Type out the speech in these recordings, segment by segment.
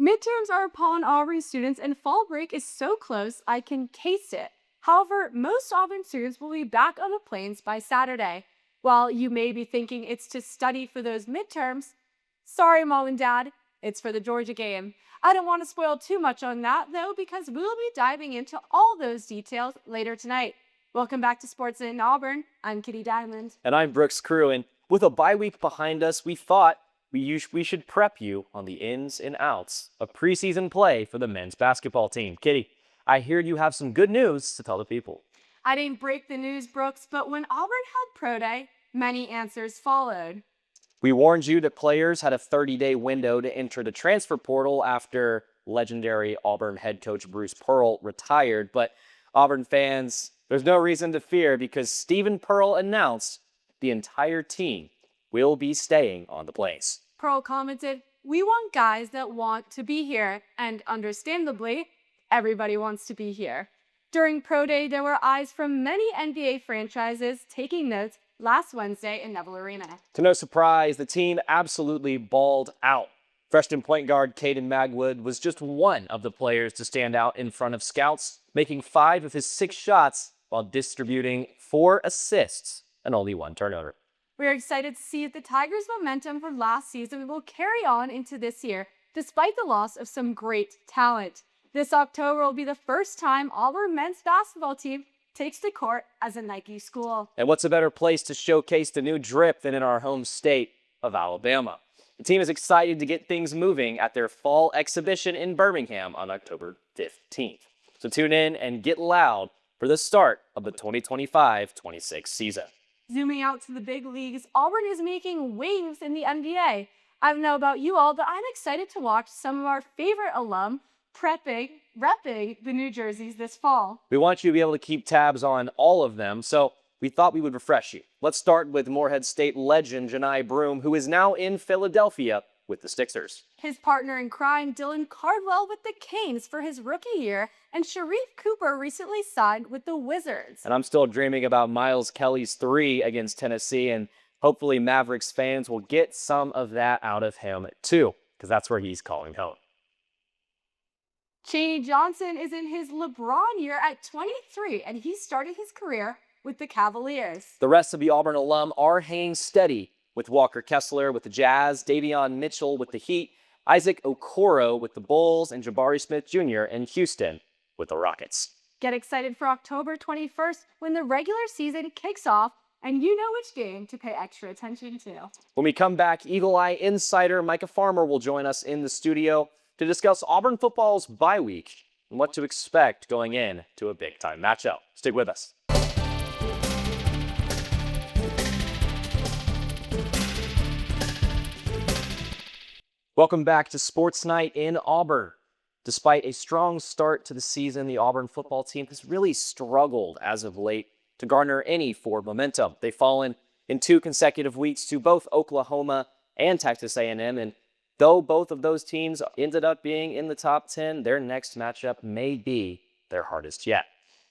Midterms are upon Auburn students, and fall break is so close I can taste it. However, most Auburn students will be back on the plains by Saturday. While you may be thinking it's to study for those midterms, sorry, Mom and Dad, it's for the Georgia game. I don't want to spoil too much on that, though, because we'll be diving into all those details later tonight. Welcome back to Sports in Auburn. I'm Kitty Diamond. And I'm Brooks Crew, and with a bye week behind us, we thought we should prep you on the ins and outs of preseason play for the men's basketball team. Kitty, I hear you have some good news to tell the people. I didn't break the news, Brooks, but when Auburn had Pro Day, many answers followed. We warned you that players had a 30-day window to enter the transfer portal after legendary Auburn head coach Bruce Pearl retired, but Auburn fans, there's no reason to fear because Stephen Pearl announced the entire team will be staying on the plains. Pearl commented, "We want guys that want to be here, and understandably, everybody wants to be here." During Pro Day, there were eyes from many NBA franchises taking notes last Wednesday in Neville Arena. To no surprise, the team absolutely balled out. Freshman point guard Caden Magwood was just one of the players to stand out in front of scouts, making 5 of his 6 shots while distributing 4 assists and only 1 turnover. We're excited to see if the Tigers' momentum from last season will carry on into this year, despite the loss of some great talent. This October will be the first time Auburn men's basketball team takes the court as a Nike school. And what's a better place to showcase the new drip than in our home state of Alabama? The team is excited to get things moving at their fall exhibition in Birmingham on October 15th. So tune in and get loud for the start of the 2025-26 season. Zooming out to the big leagues, Auburn is making waves in the NBA. I don't know about you all, but I'm excited to watch some of our favorite alum repping the new jerseys this fall. We want you to be able to keep tabs on all of them, so we thought we would refresh you. Let's start with Morehead State legend Janai Broome, who is now in Philadelphia with the Sixers. His partner in crime, Dylan Cardwell, with the Canes for his rookie year, and Sharif Cooper recently signed with the Wizards. And I'm still dreaming about Miles Kelly's 3 against Tennessee, and hopefully Mavericks fans will get some of that out of him too, because that's where he's calling home. Chaney Johnson is in his LeBron year at 23, and he started his career with the Cavaliers. The rest of the Auburn alum are hanging steady, with Walker Kessler with the Jazz, Davion Mitchell with the Heat, Isaac Okoro with the Bulls, and Jabari Smith Jr. in Houston with the Rockets. Get excited for October 21st when the regular season kicks off, and you know which game to pay extra attention to. When we come back, Eagle Eye insider Micah Farmer will join us in the studio to discuss Auburn football's bye week and what to expect going in to a big-time matchup. Stick with us. Welcome back to Sports Night in Auburn. Despite a strong start to the season, the Auburn football team has really struggled as of late to garner any forward momentum. They've fallen in 2 consecutive weeks to both Oklahoma and Texas A&M, and though both of those teams ended up being in the top 10, their next matchup may be their hardest yet.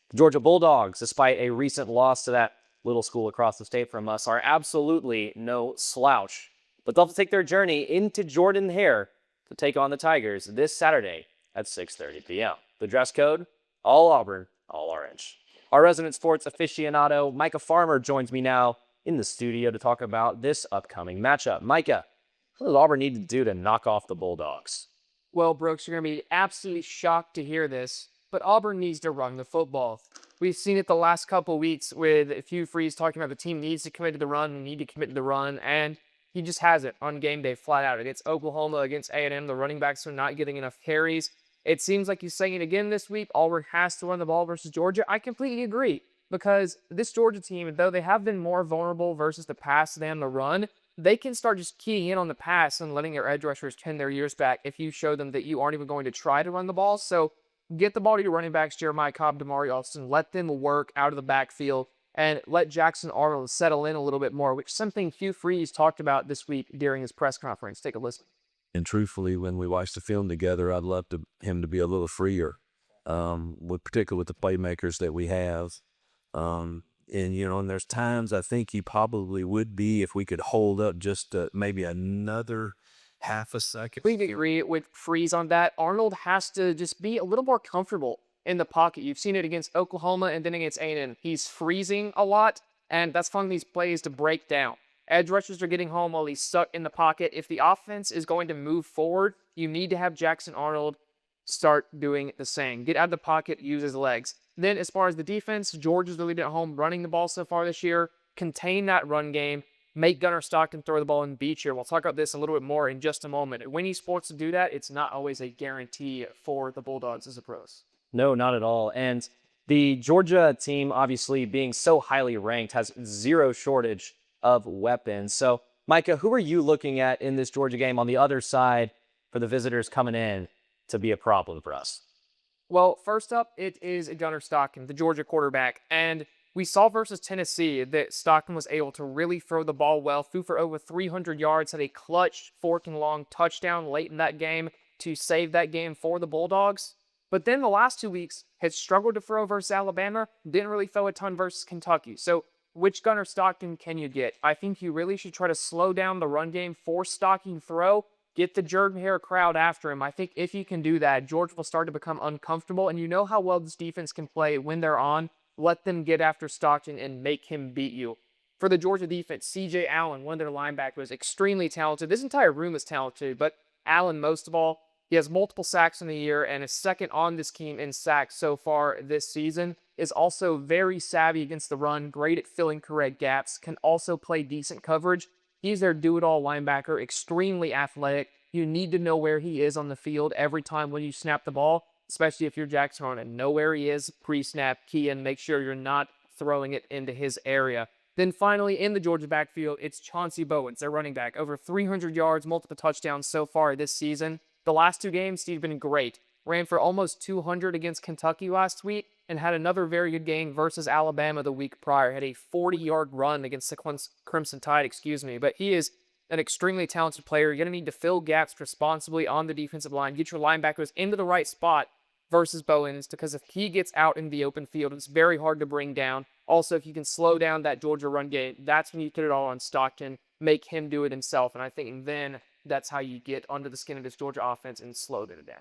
The Georgia Bulldogs, despite a recent loss to that little school across the state from us, are absolutely no slouch. But they'll have to take their journey into Jordan-Hare to take on the Tigers this Saturday at 6:30 p.m. The dress code, all Auburn, all orange. Our resident sports aficionado, Micah Farmer, joins me now in the studio to talk about this upcoming matchup. Micah, what does Auburn need to do to knock off the Bulldogs? Well, Brooks, you're going to be absolutely shocked to hear this, but Auburn needs to run the football. We've seen it the last couple weeks with Hugh Freeze talking about the team needs to commit to the run, we need to commit to the run, and he just has it on game day flat out. Against Oklahoma, against A&M, the running backs are not getting enough carries. It seems like he's saying it again this week. Auburn has to run the ball versus Georgia. I completely agree because this Georgia team, though they have been more vulnerable versus the pass than the run, they can start just keying in on the pass and letting their edge rushers pin their ears back if you show them that you aren't even going to try to run the ball. So get the ball to your running backs, Jeremiah Cobb, Damari Austin. Let them work out of the backfield and let Jackson Arnold settle in a little bit more, which is something Hugh Freeze talked about this week during his press conference. Take a listen. And truthfully, when we watch the film together, I'd love him to be a little freer, particularly with the playmakers that we have. And there's times I think he probably would be if we could hold up just maybe another half a second. Completely agree with Freeze on that. Arnold has to just be a little more comfortable in the pocket. You've seen it against Oklahoma and then against A&M. He's freezing a lot, and that's fun these plays to break down. Edge rushers are getting home while he's stuck in the pocket. If the offense is going to move forward, you need to have Jackson Arnold start doing the same. Get out of the pocket, use his legs. Then as far as the defense, Georgia's really been at home running the ball so far this year. Contain that run game. Make Gunnar Stockton throw the ball and beat you. We'll talk about this a little bit more in just a moment. When he's forced to do that, it's not always a guarantee for the Bulldogs as a pros. No, not at all. And the Georgia team, obviously being so highly ranked, has zero shortage of weapons. So, Micah, who are you looking at in this Georgia game on the other side for the visitors coming in to be a problem for us? Well, first up, it is Gunnar Stockton, the Georgia quarterback. And we saw versus Tennessee that Stockton was able to really throw the ball well, threw for over 300 yards, had a clutch fourth and long touchdown late in that game to save that game for the Bulldogs. But then the last 2 weeks has struggled to throw versus Alabama, didn't really throw a ton versus Kentucky. So which Gunnar Stockton can you get? I think you really should try to slow down the run game, force Stockton throw, get the Jordan-Hare crowd after him. I think if you can do that, Georgia will start to become uncomfortable, and you know how well this defense can play when they're on. Let them get after Stockton and make him beat you. For the Georgia defense, C.J. Allen, one of their linebackers, extremely talented. This entire room is talented, but Allen most of all. He has multiple sacks in the year and is second on this team in sacks so far this season. Is also very savvy against the run, great at filling correct gaps, can also play decent coverage. He's their do-it-all linebacker, extremely athletic. You need to know where he is on the field every time when you snap the ball, especially if you're Jackson Arnold. Know where he is pre-snap, key in, make sure you're not throwing it into his area. Then finally, in the Georgia backfield, it's Chauncey Bowens, their running back. Over 300 yards, multiple touchdowns so far this season. The last two games, he's been great. Ran for almost 200 against Kentucky last week and had another very good game versus Alabama the week prior. Had a 40-yard run against the Crimson Tide, But he is an extremely talented player. You're going to need to fill gaps responsibly on the defensive line. Get your linebackers into the right spot versus Bowens, because if he gets out in the open field, it's very hard to bring down. Also, if you can slow down that Georgia run game, that's when you put it all on Stockton, make him do it himself. And I think then that's how you get under the skin of this Georgia offense and slow it down.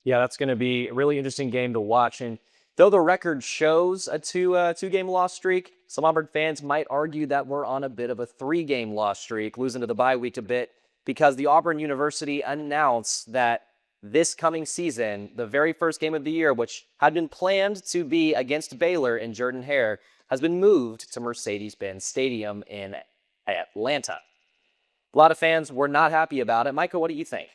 Yeah, that's going to be a really interesting game to watch. And though the record shows a two-game loss streak, some Auburn fans might argue that we're on a bit of a three-game loss streak, losing to the bye week a bit, because the Auburn University announced that this coming season, the very first game of the year, which had been planned to be against Baylor in Jordan-Hare, has been moved to Mercedes-Benz Stadium in Atlanta. A lot of fans were not happy about it. Micah, what do you think?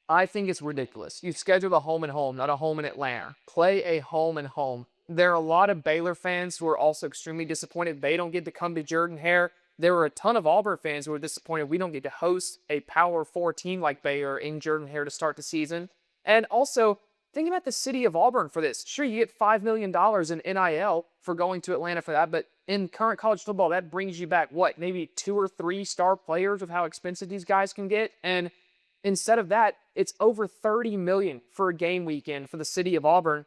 I think it's ridiculous. You've scheduled a home and home, not a home in Atlanta. Play a home and home. There are a lot of Baylor fans who are also extremely disappointed they don't get to come to Jordan-Hare. There were a ton of Auburn fans who were disappointed we don't get to host a Power 4 team like Baylor in Jordan-Hare to start the season. And also, think about the city of Auburn for this. Sure, you get $5 million in NIL for going to Atlanta for that, but in current college football, that brings you back, what, maybe 2 or 3 star players with how expensive these guys can get? And instead of that, it's over $30 million for a game weekend for the city of Auburn.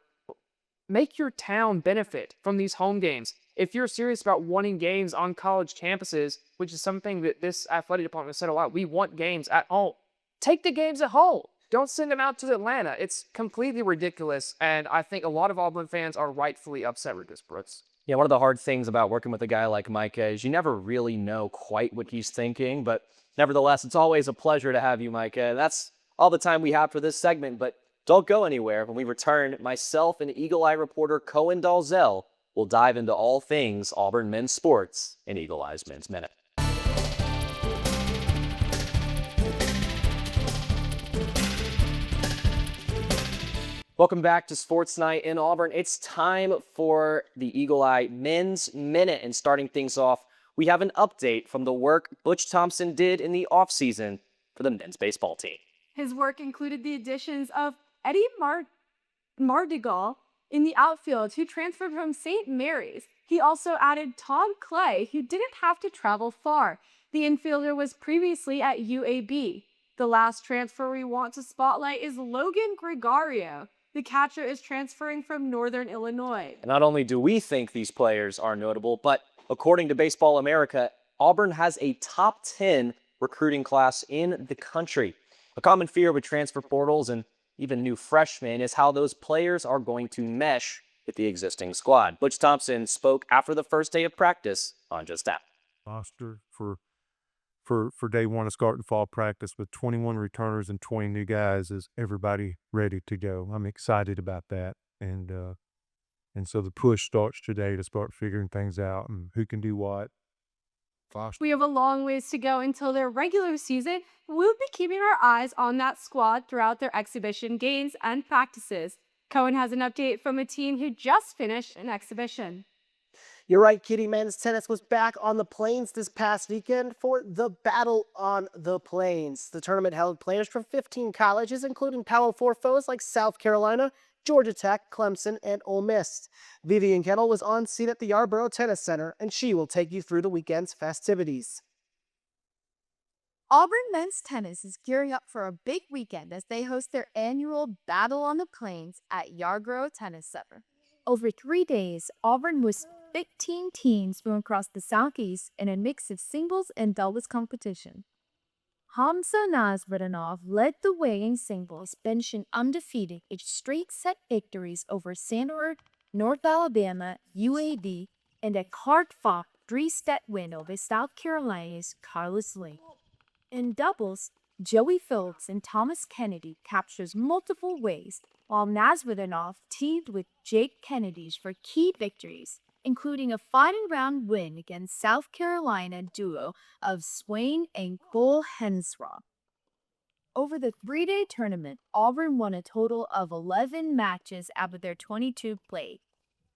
Make your town benefit from these home games. If you're serious about wanting games on college campuses, which is something that this athletic department said a lot, we want games at home. Take the games at home. Don't send them out to Atlanta. It's completely ridiculous, and I think a lot of Auburn fans are rightfully upset with this, Brooks. Yeah, one of the hard things about working with a guy like Micah is you never really know quite what he's thinking, but nevertheless, it's always a pleasure to have you, Micah. That's all the time we have for this segment, but don't go anywhere. When we return, myself and Eagle Eye reporter Cohen Dalzell will dive into all things Auburn men's sports in Eagle Eye's Men's Minute. Welcome back to Sports Night in Auburn. It's time for the Eagle Eye Men's Minute. And starting things off, we have an update from the work Butch Thompson did in the offseason for the men's baseball team. His work included the additions of Eddie Mardigal in the outfield, who transferred from St. Mary's. He also added Tom Clay, who didn't have to travel far. The infielder was previously at UAB. The last transfer we want to spotlight is Logan Gregorio. The catcher is transferring from Northern Illinois. And not only do we think these players are notable, but according to Baseball America, Auburn has a top 10 recruiting class in the country. A common fear with transfer portals and even new freshmen is how those players are going to mesh with the existing squad. Butch Thompson spoke after the first day of practice on just that. Roster for day one of starting fall practice with 21 returners and 20 new guys. Is everybody ready to go? I'm excited about that, and so the push starts today to start figuring things out and who can do what. We have a long ways to go until their regular season. We'll be keeping our eyes on that squad throughout their exhibition games and practices. Cohen has an update from a team who just finished an exhibition. You're right, Kitty. Men's tennis was back on the Plains this past weekend for the Battle on the Plains. The tournament held players from 15 colleges, including Power 4 foes like South Carolina, Georgia Tech, Clemson, and Ole Miss. Vivian Kettle was on scene at the Yarborough Tennis Center, and she will take you through the weekend's festivities. Auburn men's tennis is gearing up for a big weekend as they host their annual Battle on the Plains at Yarborough Tennis Center. Over 3 days, Auburn was 15 teams from across the Southeast in a mix of singles and doubles competition. Hamza Nasridanov led the way in singles, benching undefeated with straight set victories over Sanford, North Alabama, UAB, and a hard-fought 3-set win over South Carolina's Carlos Lee. In doubles, Joey Phillips and Thomas Kennedy captures multiple ways, while Nasridanov teamed with Jake Kennedy for key victories, including a final round win against South Carolina duo of Swain and Cole Hensraw. Over the 3-day tournament, Auburn won a total of 11 matches out of their 22 played.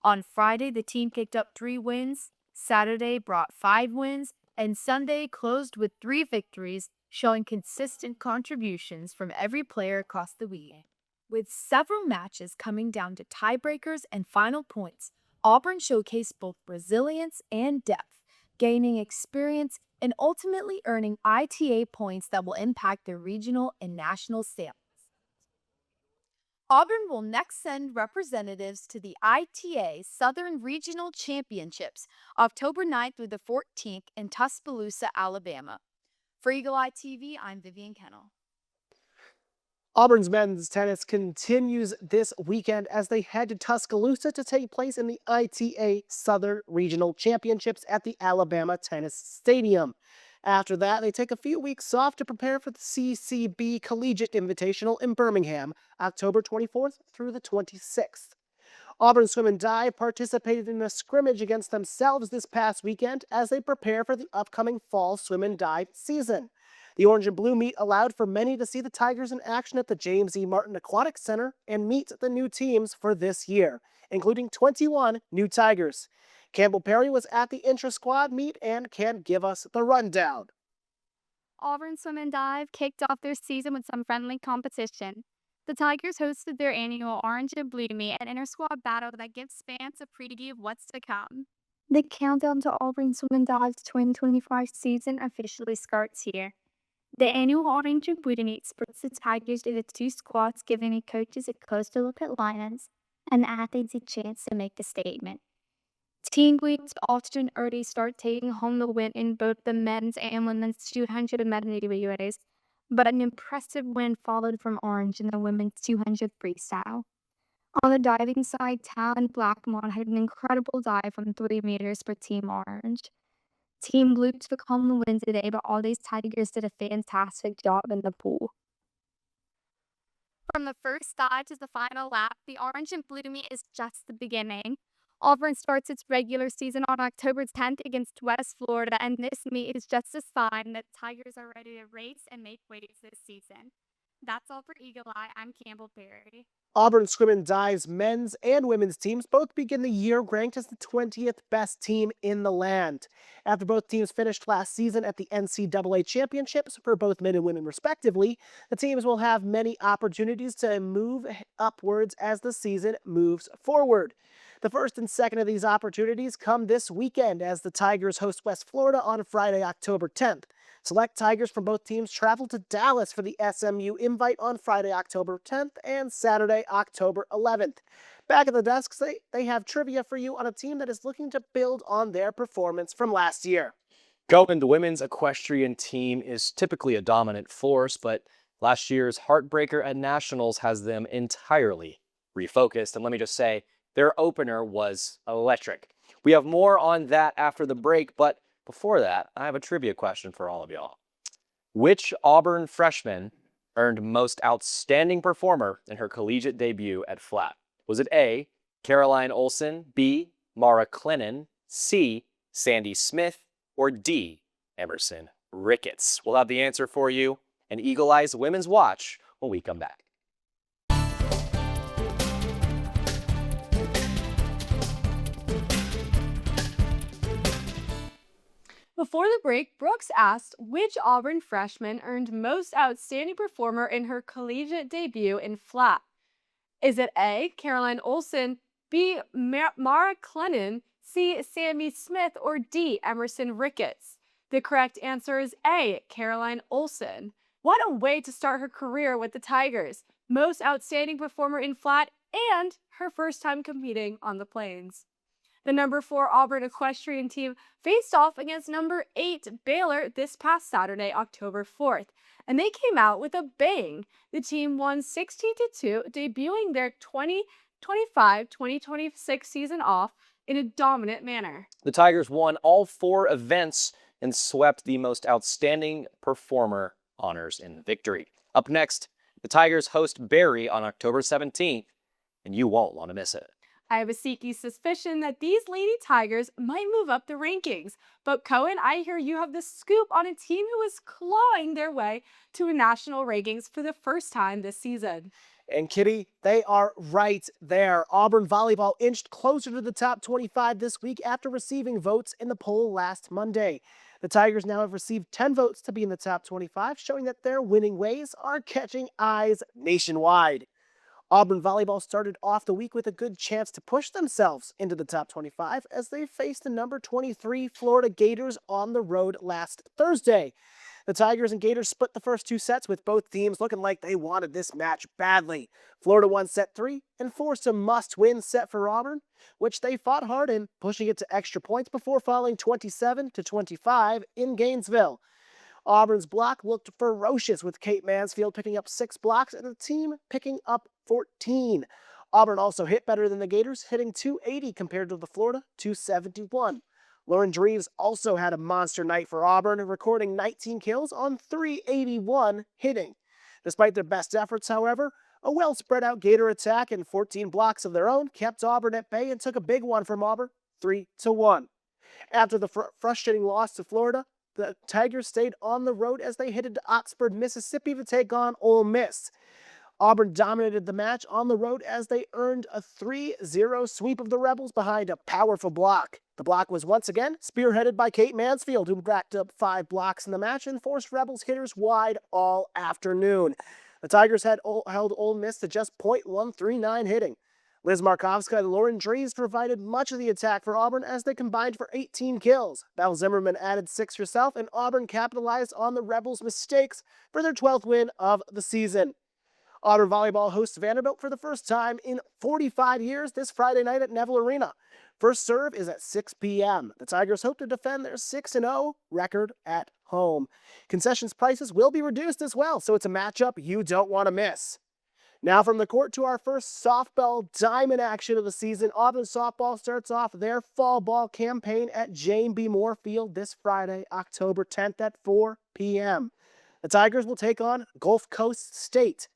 On Friday, the team picked up 3 wins, Saturday brought 5 wins, and Sunday closed with 3 victories, showing consistent contributions from every player across the weekend. With several matches coming down to tiebreakers and final points, Auburn showcased both resilience and depth, gaining experience and ultimately earning ITA points that will impact their regional and national sales. Auburn will next send representatives to the ITA Southern Regional Championships October 9th through the 14th in Tuscaloosa, Alabama. For Eagle Eye TV, I'm Vivian Kennel. Auburn's men's tennis continues this weekend as they head to Tuscaloosa to take place in the ITA Southern Regional Championships at the Alabama Tennis Stadium. After that, they take a few weeks off to prepare for the CCB Collegiate Invitational in Birmingham, October 24th through the 26th. Auburn Swim and Dive participated in a scrimmage against themselves this past weekend as they prepare for the upcoming fall swim and dive season. The orange and blue meet allowed for many to see the Tigers in action at the James E. Martin Aquatic Center and meet the new teams for this year, including 21 new Tigers. Campbell Perry was at the intra-squad meet and can give us the rundown. Auburn Swim and Dive kicked off their season with some friendly competition. The Tigers hosted their annual Orange and Blue Meet, an inter-squad battle that gives fans a preview of what's to come. The countdown to Auburn Swim and Dive's 2025 season officially starts here. The annual Orange and Blue Meet splits the Tigers into 2 squads, giving the coaches a closer look at lineups and the athletes a chance to make a statement. Team leads often early start taking home the win in both the men's and women's 200 meter relays, but an impressive win followed from Orange in the women's 200 freestyle. On the diving side, Talon Blackmon had an incredible dive from 3 meters for Team Orange. Team Blue took home the win today, but all these Tigers did a fantastic job in the pool. From the first dive to the final lap, the Orange and Blue Meet is just the beginning. Auburn starts its regular season on October 10th against West Florida, and this meet is just a sign that Tigers are ready to race and make waves this season. That's all for Eagle Eye. I'm Campbell Perry. Auburn Swim and Dive's men's and women's teams both begin the year ranked as the 20th best team in the land. After both teams finished last season at the NCAA championships for both men and women respectively, the teams will have many opportunities to move upwards as the season moves forward. The first and second of these opportunities come this weekend as the Tigers host West Florida on Friday, October 10th. Select Tigers from both teams travel to Dallas for the SMU Invite on Friday, October 10th and Saturday, October 11th. Back at the desks, they have trivia for you on a team that is looking to build on their performance from last year. Cohen, the women's equestrian team, is typically a dominant force, but Last year's heartbreaker at Nationals has them entirely refocused, and let me just say, their opener was electric. We have more on that after the break, but before that, I have a trivia question for all of y'all. Which Auburn freshman earned Most Outstanding Performer in her collegiate debut at Flat? Was it A, Caroline Olson, B, Mara Clennon, C, Sandy Smith, or D, Emerson Ricketts? We'll have the answer for you and Eagle Eyes Women's Watch when we come back. Before the break, Brooks asked which Auburn freshman earned Most Outstanding Performer in her collegiate debut in Flat. Is it A, Caroline Olson, B, Mara Clennon, C, Sammy Smith, or D, Emerson Ricketts? The correct answer is A, Caroline Olson. What a way to start her career with the Tigers. Most Outstanding Performer in Flat and her first time competing on the Plains. The number 4 Auburn equestrian team faced off against number 8 Baylor this past Saturday, October 4th, and they came out with a bang. The team won 16-2, debuting their 2025-2026 season off in a dominant manner. The Tigers won all 4 events and swept the Most Outstanding Performer honors in victory. Up next, the Tigers host Barry on October 17th, and you won't want to miss it. I have a sneaky suspicion that these Lady Tigers might move up the rankings. But Cohen, I hear you have the scoop on a team who is clawing their way to national rankings for the first time this season. And Kitty, they are right there. Auburn volleyball inched closer to the top 25 this week after receiving votes in the poll last Monday. The Tigers now have received 10 votes to be in the top 25, showing that their winning ways are catching eyes nationwide. Auburn volleyball started off the week with a good chance to push themselves into the top 25 as they faced the number 23 Florida Gators on the road last Thursday. The Tigers and Gators split the first 2 sets with both teams looking like they wanted this match badly. Florida won set 3 and forced a must-win set for Auburn, which they fought hard in, pushing it to extra points before falling 27-25 in Gainesville. Auburn's block looked ferocious with Kate Mansfield picking up 6 blocks and the team picking up 14. Auburn also hit better than the Gators, hitting 280 compared to the Florida 271. Lauren Dreves also had a monster night for Auburn, recording 19 kills on 381 hitting. Despite their best efforts, however, a well-spread-out Gator attack and 14 blocks of their own kept Auburn at bay and took a big one from Auburn, 3-1. After the frustrating loss to Florida, the Tigers stayed on the road as they headed to Oxford, Mississippi to take on Ole Miss. Auburn dominated the match on the road as they earned a 3-0 sweep of the Rebels behind a powerful block. The block was once again spearheaded by Kate Mansfield, who racked up 5 blocks in the match and forced Rebels hitters wide all afternoon. The Tigers held Ole Miss to just .139 hitting. Liz Markovska and Lauren Drees provided much of the attack for Auburn as they combined for 18 kills. Val Zimmerman added 6 herself, and Auburn capitalized on the Rebels' mistakes for their 12th win of the season. Auburn volleyball hosts Vanderbilt for the first time in 45 years this Friday night at Neville Arena. First serve is at 6 p.m. The Tigers hope to defend their 6-0 record at home. Concessions prices will be reduced as well, so it's a matchup you don't want to miss. Now from the court to our first softball diamond action of the season. Auburn softball starts off their fall ball campaign at Jane B. Moore Field this Friday, October 10th at 4 p.m. The Tigers will take on Gulf Coast State.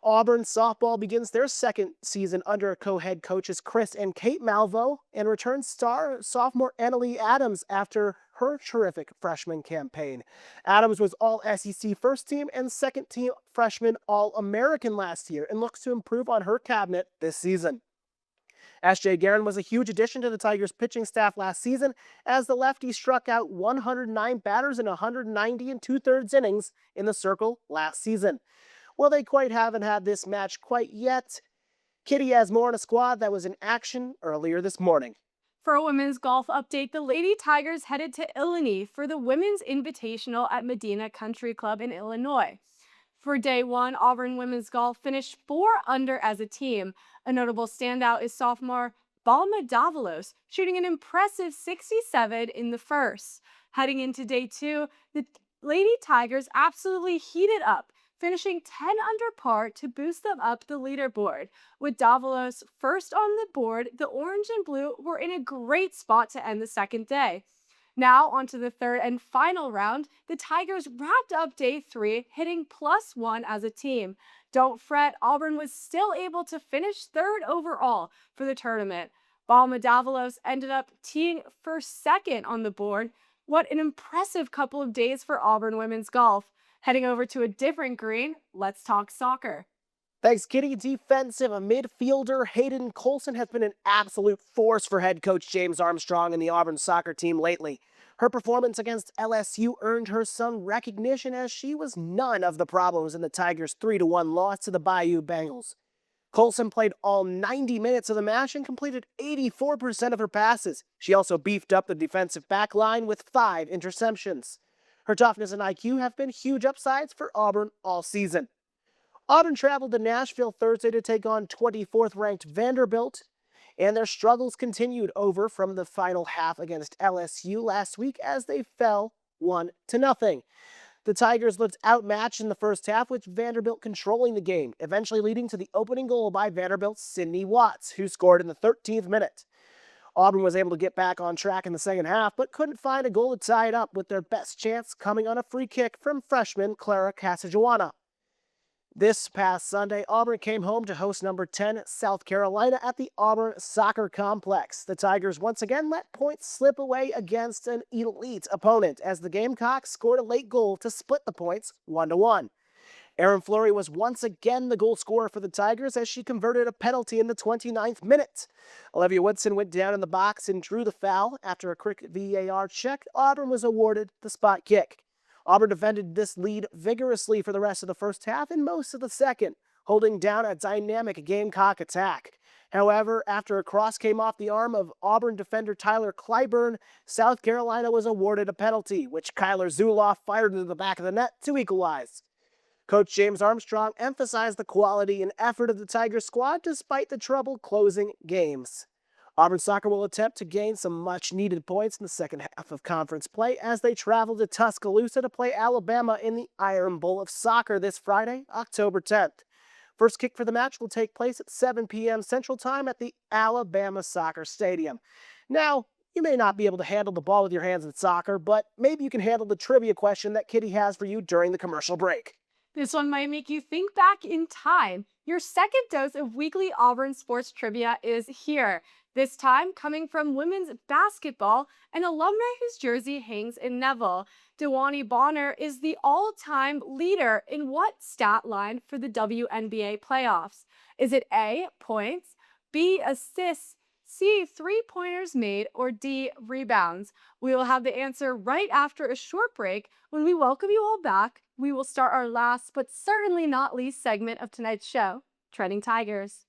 Auburn softball begins their second season under co-head coaches Chris and Kate Malvo and returns star sophomore Annalie Adams after her terrific freshman campaign. Adams was All-SEC first team and second team freshman All-American last year and looks to improve on her cabinet this season. S.J. Guerin was a huge addition to the Tigers pitching staff last season as the lefty struck out 109 batters in 190 2/3 innings in the circle last season. Well, they quite haven't had this match quite yet. Kitty has more in a squad that was in action earlier this morning. For a women's golf update, the Lady Tigers headed to Illinois for the Women's Invitational at Medina Country Club in Illinois. For day 1, Auburn women's golf finished 4 under as a team. A notable standout is sophomore Balma Davalos, shooting an impressive 67 in the first. Heading into day 2, the Lady Tigers absolutely heated up, finishing 10 under par to boost them up the leaderboard. With Davalos first on the board, the orange and blue were in a great spot to end the second day. Now, on to the third and final round, the Tigers wrapped up day 3, hitting +1 as a team. Don't fret, Auburn was still able to finish third overall for the tournament. Balma Davalos ended up teeing for second on the board. What an impressive couple of days for Auburn women's golf. Heading over to a different green, let's talk soccer. Thanks, Kitty. Defensive midfielder Hayden Colson has been an absolute force for head coach James Armstrong and the Auburn soccer team lately. Her performance against LSU earned her some recognition as she was none of the problems in the Tigers' 3-1 loss to the Bayou Bengals. Colson played all 90 minutes of the match and completed 84% of her passes. She also beefed up the defensive back line with 5 interceptions. Her toughness and IQ have been huge upsides for Auburn all season. Auburn traveled to Nashville Thursday to take on 24th-ranked Vanderbilt, and their struggles continued over from the final half against LSU last week as they fell 1-0. The Tigers looked outmatched in the first half, with Vanderbilt controlling the game, eventually leading to the opening goal by Vanderbilt's Sydney Watts, who scored in the 13th minute. Auburn was able to get back on track in the second half, but couldn't find a goal to tie it up, with their best chance coming on a free kick from freshman Clara Casajuana. This past Sunday, Auburn came home to host number 10 South Carolina at the Auburn Soccer Complex. The Tigers once again let points slip away against an elite opponent as the Gamecocks scored a late goal to split the points 1-1. Aaron Fleury was once again the goal scorer for the Tigers as she converted a penalty in the 29th minute. Olivia Woodson went down in the box and drew the foul. After a quick VAR check, Auburn was awarded the spot kick. Auburn defended this lead vigorously for the rest of the first half and most of the second, holding down a dynamic Gamecock attack. However, after a cross came off the arm of Auburn defender Tyler Clyburn, South Carolina was awarded a penalty, which Kyler Zuloff fired into the back of the net to equalize. Coach James Armstrong emphasized the quality and effort of the Tigers squad despite the trouble closing games. Auburn soccer will attempt to gain some much-needed points in the second half of conference play as they travel to Tuscaloosa to play Alabama in the Iron Bowl of Soccer this Friday, October 10th. First kick for the match will take place at 7 p.m. Central Time at the Alabama Soccer Stadium. Now, you may not be able to handle the ball with your hands in soccer, but maybe you can handle the trivia question that Kitty has for you during the commercial break. This one might make you think back in time. Your second dose of weekly Auburn sports trivia is here. This time coming from women's basketball, an alumni whose jersey hangs in Neville. Dewani Bonner is the all-time leader in what stat line for the WNBA playoffs? Is it A, points, B, assists, C, three-pointers made, or D, rebounds? We will have the answer right after a short break. When we welcome you all back, we will start our last but certainly not least segment of tonight's show, Trending Tigers.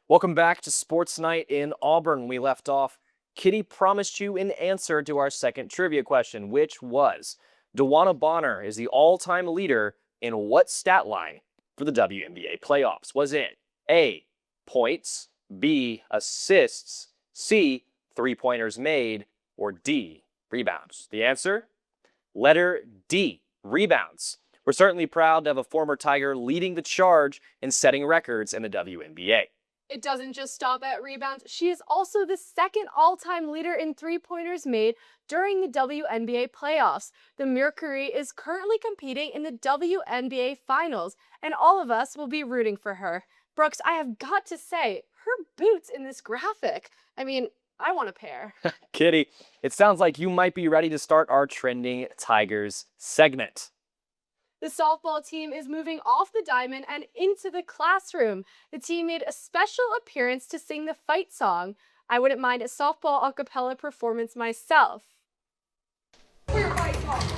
Welcome back to Sports Night in Auburn. We left off. Kitty promised you an answer to our second trivia question, which was, Dewana Bonner is the all-time leader in what stat line for the WNBA playoffs? Was it A, points, B, assists, C, three-pointers made, or D, rebounds? The answer? Letter D, rebounds. We're certainly proud to have a former Tiger leading the charge in setting records in the WNBA. It doesn't just stop at rebounds. She is also the second all-time leader in three-pointers made during the WNBA playoffs. The Mercury is currently competing in the WNBA finals, and all of us will be rooting for her. Brooks, I have got to say, her boots in this graphic. I mean, I want a pair. Kitty, it sounds like you might be ready to start our Trending Tigers segment. The softball team is moving off the diamond and into the classroom. The team made a special appearance to sing the fight song. I wouldn't mind a softball a cappella performance myself. We're fight song.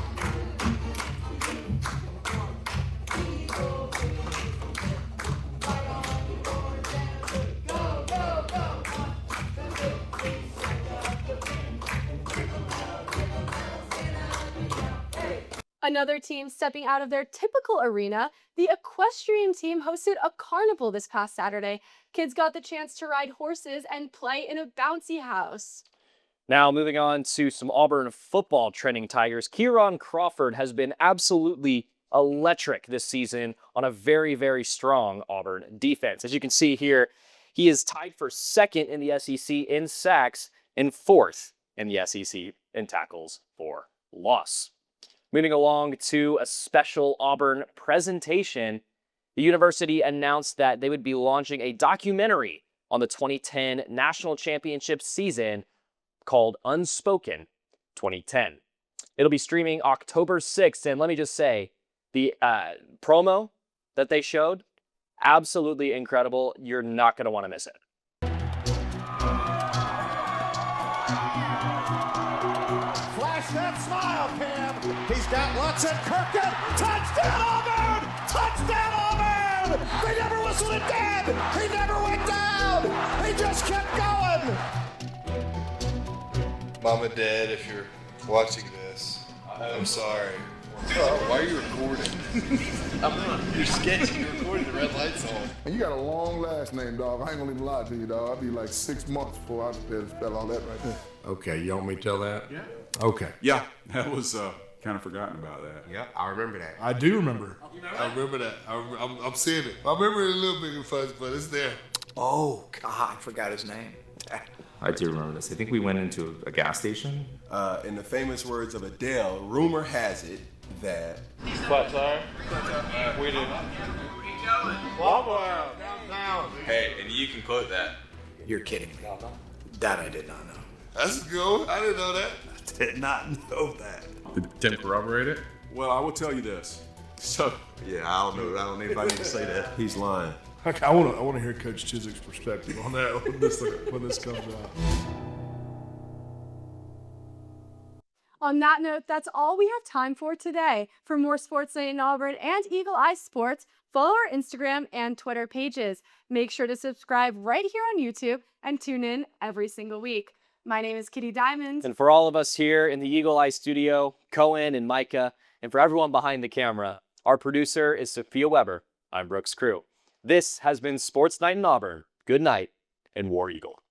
Another team stepping out of their typical arena, the equestrian team hosted a carnival this past Saturday. Kids got the chance to ride horses and play in a bouncy house. Now, moving on to some Auburn football trending Tigers. Kieran Crawford has been absolutely electric this season on a very, very strong Auburn defense. As you can see here, he is tied for second in the SEC in sacks and fourth in the SEC in tackles for loss. Moving along to a special Auburn presentation, the university announced that they would be launching a documentary on the 2010 National Championship season called Unspoken 2010. It'll be streaming October 6th, and let me just say, the promo that they showed, absolutely incredible. You're not going to want to miss it. Flash that smile, Cam. He's got lots at Kirkland. Touchdown, Auburn! Touchdown, Auburn! They never whistled it dead. He never went down. He just kept going. Mom and Dad, if you're watching this, I'm sorry. Oh, why are you recording? I'm not. You're sketching. You're recording. The red light's on. And you got a long last name, dog. I ain't gonna even lie to you, dog. I'll be like 6 months before I spell all that right there. Okay, you want me to tell that? Yeah. Okay. Yeah, that was kind of forgotten about that. Yeah, I remember that. I do remember. I remember that. I'm seeing it. I remember it a little bit fuzzy, but it's there. Oh, God, I forgot his name. I do remember this. I think we went into a gas station. In the famous words of Adele, rumor has it that. What, sorry? We did. Hey, and you can quote that. You're kidding me. That I did not know. That's good. I didn't know that. I did not know that. Did Tim corroborate it? Well, I will tell you this. So, Yeah, I don't know. I don't know if I need to say that. He's lying. I want to hear Coach Chiswick's perspective on that when this comes out. On that note, that's all we have time for today. For more Sports Night in Auburn and Eagle Eye Sports, follow our Instagram and Twitter pages. Make sure to subscribe right here on YouTube and tune in every single week. My name is Kitty Diamond. And for all of us here in the Eagle Eye studio, Cohen and Micah, and for everyone behind the camera, our producer is Sophia Weber. I'm Brooks Crew. This has been Sports Night in Auburn. Good night and War Eagle.